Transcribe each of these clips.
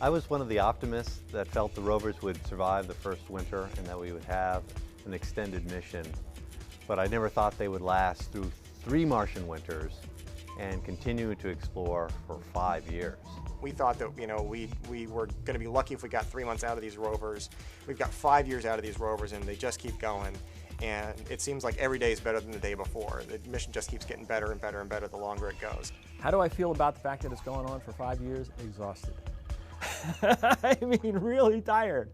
I was one of the optimists that felt the rovers would survive the first winter and that we would have an extended mission. But I never thought they would last through 3 Martian winters and continue to explore for 5 years. We thought that, we were going to be lucky if we got 3 months out of these rovers. We've got 5 years out of these rovers and they just keep going. And it seems like every day is better than the day before. The mission just keeps getting better and better and better the longer it goes. How do I feel about the fact that it's going on for 5 years? Exhausted. I mean, really tired.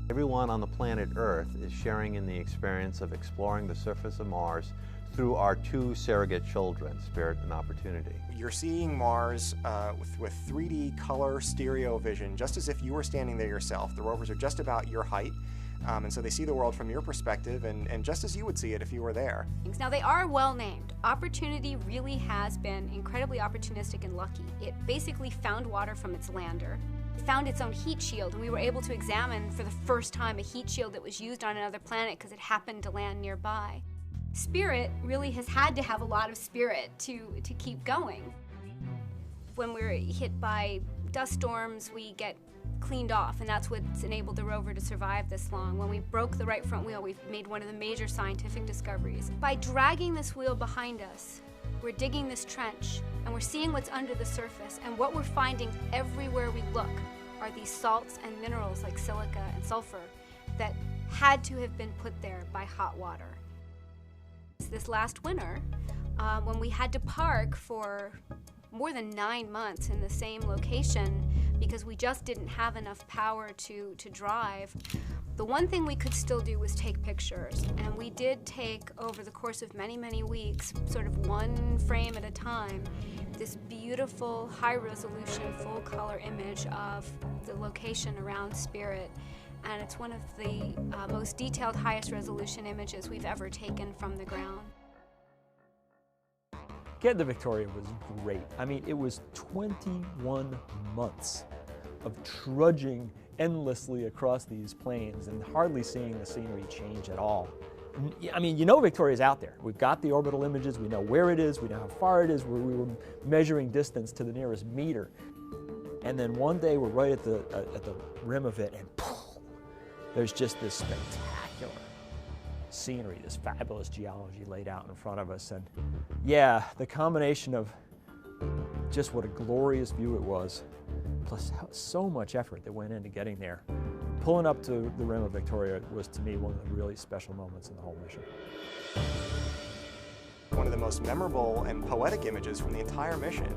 Everyone on the planet Earth is sharing in the experience of exploring the surface of Mars through our 2 surrogate children, Spirit and Opportunity. You're seeing Mars with 3D color stereo vision, just as if you were standing there yourself. The rovers are just about your height, and so they see the world from your perspective, and just as you would see it if you were there. Now, they are well named. Opportunity really has been incredibly opportunistic and lucky. It basically found water from its lander, found its own heat shield, and we were able to examine for the first time a heat shield that was used on another planet because it happened to land nearby. Spirit really has had to have a lot of spirit to keep going. When we're hit by dust storms, we get cleaned off, and that's what's enabled the rover to survive this long. When we broke the right front wheel, we've made one of the major scientific discoveries. By dragging this wheel behind us, we're digging this trench, and we're seeing what's under the surface, and what we're finding everywhere we look are these salts and minerals like silica and sulfur that had to have been put there by hot water. This last winter, when we had to park for more than 9 months in the same location because we just didn't have enough power to drive, the one thing we could still do was take pictures. And we did take, over the course of many, many weeks, sort of 1 frame at a time, this beautiful, high-resolution, full-color image of the location around Spirit. And it's one of the most detailed, highest resolution images we've ever taken from the ground. Getting to Victoria was great. I mean, it was 21 months of trudging endlessly across these plains and hardly seeing the scenery change at all. I mean, Victoria's out there. We've got the orbital images, we know where it is, we know how far it is, we were measuring distance to the nearest meter. And then one day we're right at the rim of it, and poof, there's just this spectacular scenery, this fabulous geology laid out in front of us. And yeah, the combination of just what a glorious view it was, plus so much effort that went into getting there. Pulling up to the rim of Victoria was, to me, one of the really special moments in the whole mission. One of the most memorable and poetic images from the entire mission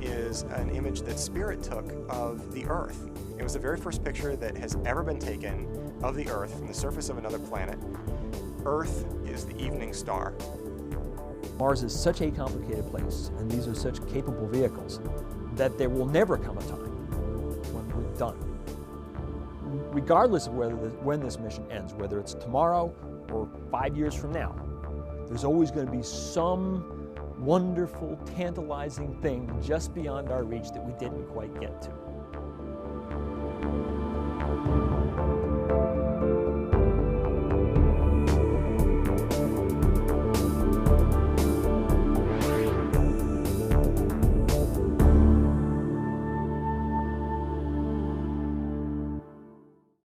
is an image that Spirit took of the Earth. It was the very first picture that has ever been taken of the Earth from the surface of another planet. Earth is the evening star. Mars is such a complicated place, and these are such capable vehicles, that there will never come a time when we're done. Regardless of when this mission ends, whether it's tomorrow or 5 years from now, there's always going to be some wonderful, tantalizing thing just beyond our reach that we didn't quite get to.